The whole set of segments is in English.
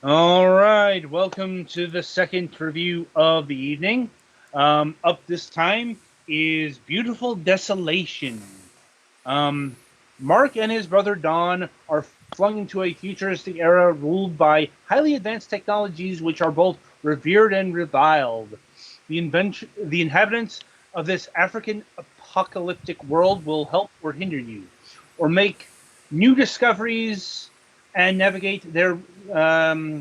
All right, welcome to the second review of the evening. Up this time is Beautiful Desolation. Um, Mark and his brother Don are flung into a futuristic era ruled by highly advanced technologies which are both revered and reviled. The inhabitants of this African apocalyptic world will help or hinder you, or make new discoveries and navigate their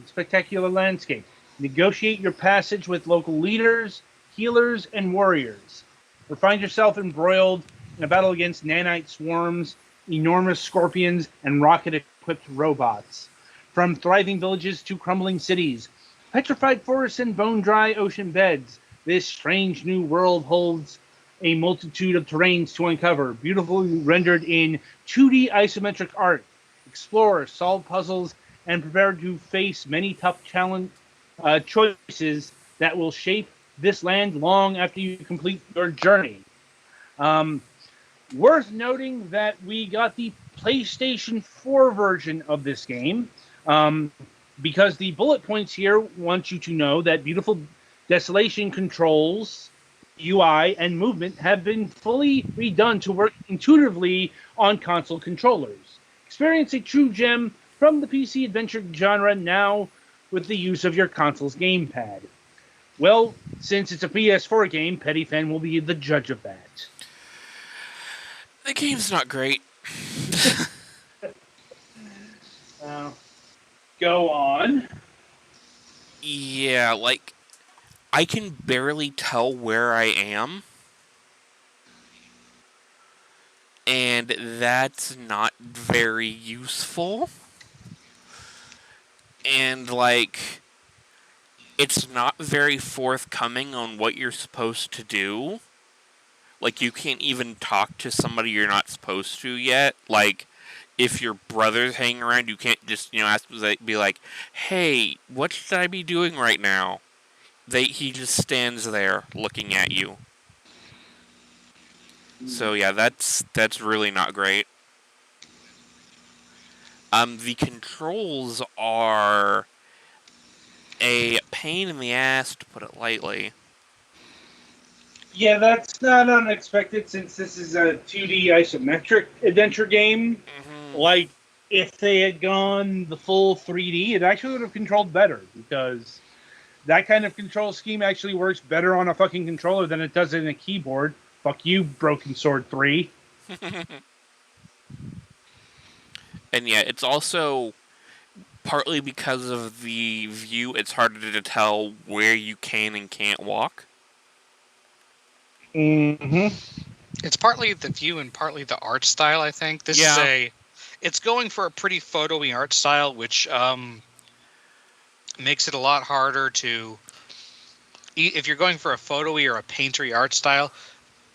spectacular landscape. Negotiate your passage with local leaders, healers, and warriors, or find yourself embroiled in a battle against nanite swarms, enormous scorpions, and rocket equipped robots. From thriving villages to crumbling cities, petrified forests and bone dry ocean beds, this strange new world holds a multitude of terrains to uncover, beautifully rendered in 2D isometric art. Explore, solve puzzles, and prepare to face many tough choices that will shape this land long after you complete your journey. Um, Worth noting that we got the PlayStation 4 version of this game, um, because the bullet points here want you to know that Beautiful Desolation controls, UI, and movement have been fully redone to work intuitively on console controllers. Experience a true gem from the PC adventure genre now with the use of your console's gamepad. Well, since it's a PS4 game, Petty Fan will be the judge of that. The game's not great. Uh, Go on. Yeah, like, I can barely tell where I am, and that's not very useful. And, like, it's not very forthcoming on what you're supposed to do. Like, you can't even talk to somebody you're not supposed to yet. Like, if your brother's hanging around, you can't just, ask, be like, hey, what should I be doing right now? He just stands there looking at you. So yeah, that's really not great. The controls are a pain in the ass, to put it lightly. Yeah, that's not unexpected since this is a 2D isometric adventure game. Hmm. Like, if they had gone the full 3D, it actually would have controlled better because that kind of control scheme actually works better on a fucking controller than it does in a keyboard. Fuck you, Broken Sword 3. And yeah, it's also partly because of the view. It's harder to tell where you can and can't walk. Mm-hmm. It's partly the view and partly the art style, I think. Yeah, It's going for a pretty photo-y art style, which makes it a lot harder to, if you're going for a photo-y or a paintery art style,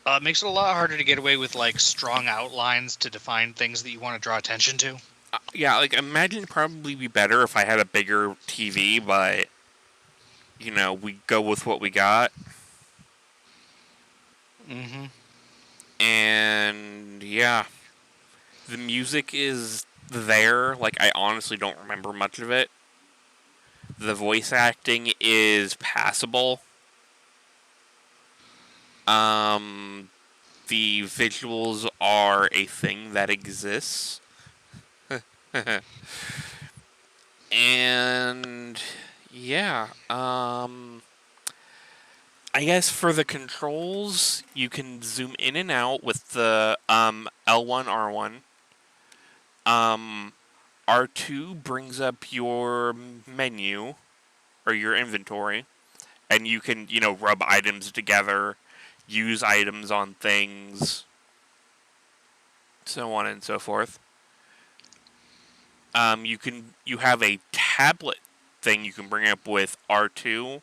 it makes it a lot harder to get away with, like, strong outlines to define things that you want to draw attention to. yeah. Like, imagine it'd probably be better if I had a bigger TV, but we go with what we got. Mm-hmm. And yeah, the music is there. Like, I honestly don't remember much of it. The voice acting is passable. Um, the visuals are a thing that exists. And yeah, I guess for the controls, you can zoom in and out with the L1 R1. Um, R2 brings up your menu or your inventory, and you can, rub items together, use items on things, so on and so forth. You have a tablet thing you can bring up with R2,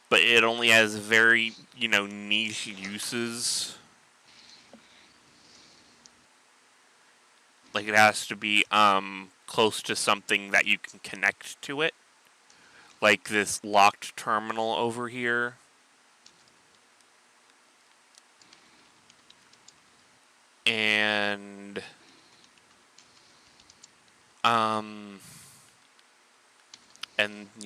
but it only has very, niche uses. Like, it has to be close to something that you can connect to it, like this locked terminal over here. And um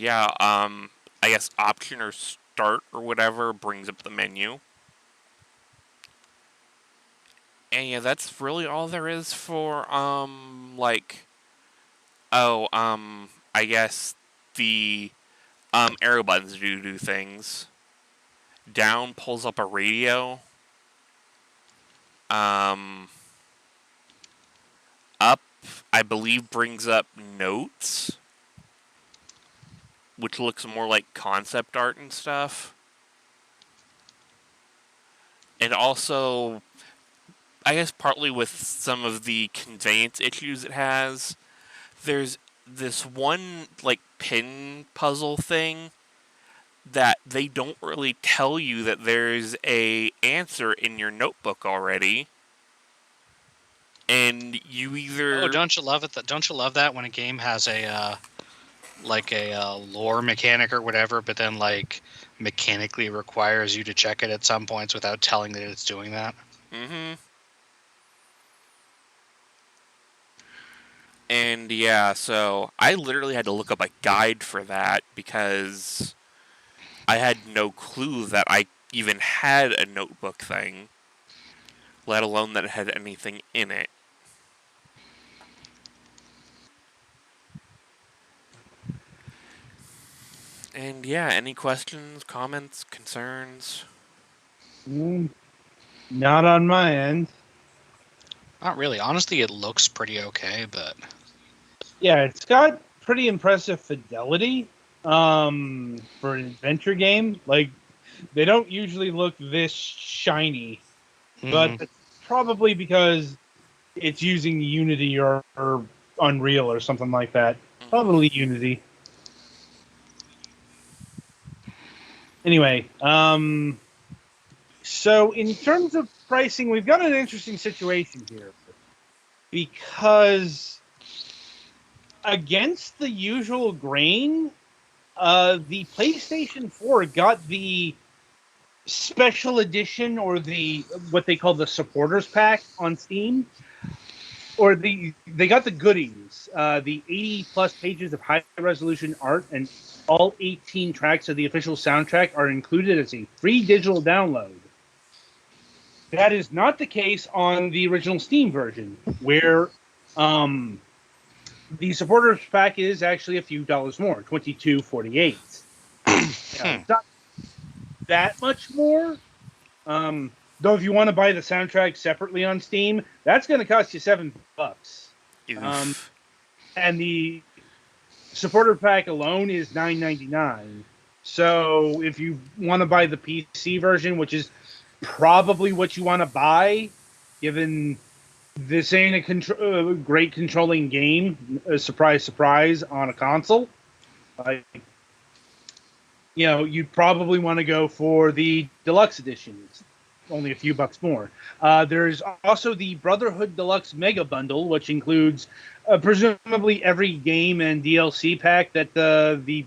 yeah, I guess option or start or whatever brings up the menu. And yeah, that's really all there is for I guess the arrow buttons do things. Down pulls up a radio. Um, Up, I believe, brings up notes, which looks more like concept art and stuff. And also, I guess partly with some of the conveyance issues it has, there's this one like pin puzzle thing that they don't really tell you that there's a answer in your notebook already, and you Oh, either don't you love it? Don't you love that when a game has a lore mechanic or whatever, but then like mechanically requires you to check it at some points without telling that it's doing that? mm-hmm. And yeah, so I literally had to look up a guide for that because I had no clue that I even had a notebook thing, let alone that it had anything in it. And yeah, any questions, comments, concerns? Mm, not on my end. Not really. Honestly, it looks pretty okay, but Yeah, it's got pretty impressive fidelity for an adventure game. Like they don't usually look this shiny, but mhm. it's probably because it's using Unity or Unreal or something like that. Mm-hmm. Probably Unity. Anyway, so in terms of pricing, we've got an interesting situation here because against the usual grain, the PlayStation 4 got the special edition or the what they call the supporters pack on Steam, or they got the goodies, the 80 plus pages of high resolution art and all 18 tracks of the official soundtrack are included as a free digital download. That is not the case on the original Steam version, where um, the supporters pack is actually a few dollars more, $22.48. Hmm. It's not that much more. Though if you want to buy the soundtrack separately on Steam, that's going to cost you $7. Um, Oof. and the supporter pack alone is $9.99. So if you want to buy the PC version, which is probably what you want to buy, given this ain't a great controlling game, surprise, surprise, on a console. Like, you'd probably want to go for the deluxe editions, only a few bucks more. There's also the Brotherhood Deluxe Mega Bundle, which includes presumably every game and DLC pack that the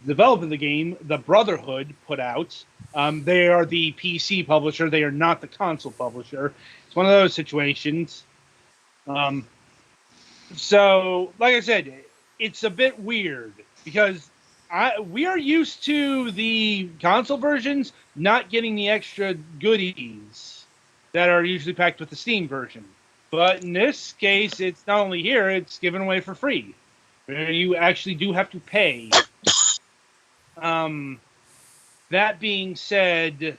developer of the game, the Brotherhood, put out. They are the PC publisher; they are not the console publisher. It's one of those situations. Um, so, like I said, it's a bit weird because we are used to the console versions not getting the extra goodies that are usually packed with the Steam version. But in this case, it's not only here, it's given away for free. You actually do have to pay. Um, that being said,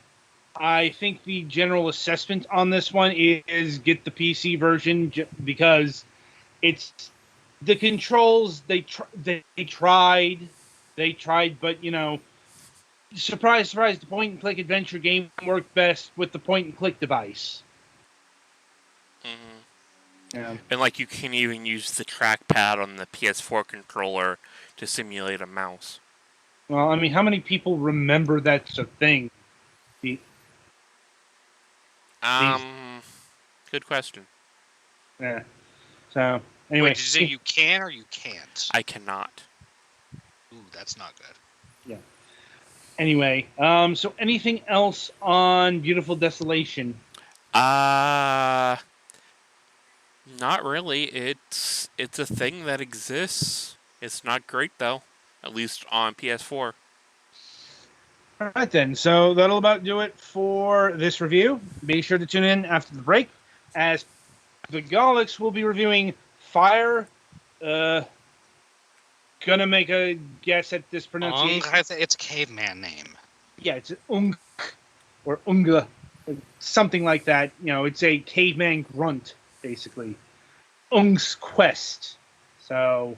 I think the general assessment on this one is get the PC version because it's the controls they tried, but surprise, surprise, the point and click adventure game worked best with the point and click device. Mm-hmm. Yeah. And like you can even use the trackpad on the PS4 controller to simulate a mouse. Well, I mean, how many people remember that's a thing? The, these, Um, Good question. yeah. So Wait, anyway, did you say you can or you can't? I cannot. Ooh, that's not good. yeah. Anyway, so anything else on Beautiful Desolation? Not really. It's a thing that exists. It's not great though, at least on PS4. All right, then. So that'll about do it for this review. Be sure to tune in after the break, as the Golics will be reviewing Fire. Uh, gonna make a guess at this pronunciation. It's a caveman name. Yeah, it's Ung or Unga, something like that. You know, it's a caveman grunt, basically. Ung's Quest. So